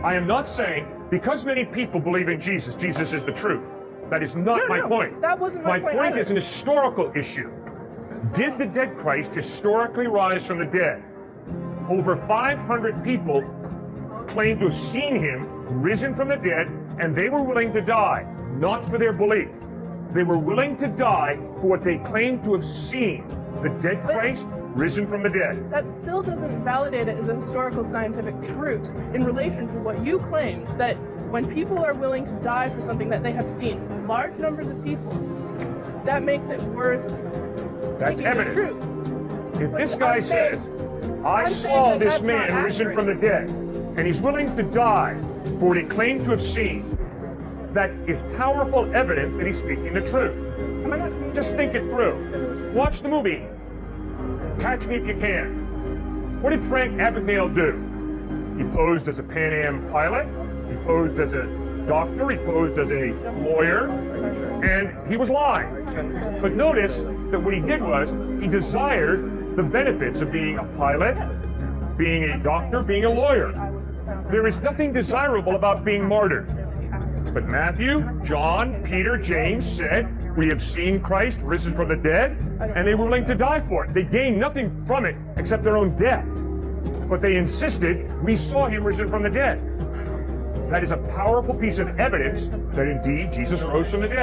I am not saying because many people believe in Jesus, Jesus is the truth. That is not my point. That wasn't my point. My point either. is an historical issue. Did the dead Christ historically rise from the dead? Over 500 people claimed to have seen him risen from the dead, and they were willing to die, not for their belief. They were willing to die for what they claimed to have seen, the dead Christ risen from the dead. That still doesn't validate it as a historical scientific truth in relation to what you claimed, that when people are willing to die for something that they have seen, large numbers of people, that makes it worth taking as true. If this guy says, I saw this man risen from the dead, and he's willing to die for what he claimed to have seen, that is powerful evidence that he's speaking the truth. Just think it through. Watch the movie. Catch Me If You Can. What did Frank Abagnale do? He posed as a Pan Am pilot. He posed as a doctor. He posed as a lawyer. And he was lying. But notice that what he did was he desired the benefits of being a pilot, being a doctor, being a lawyer. There is nothing desirable about being martyred. But Matthew, John, Peter, James said, we have seen Christ risen from the dead, and they were willing to die for it. They gained nothing from it except their own death. But they insisted, we saw him risen from the dead. That is a powerful piece of evidence that indeed Jesus rose from the dead.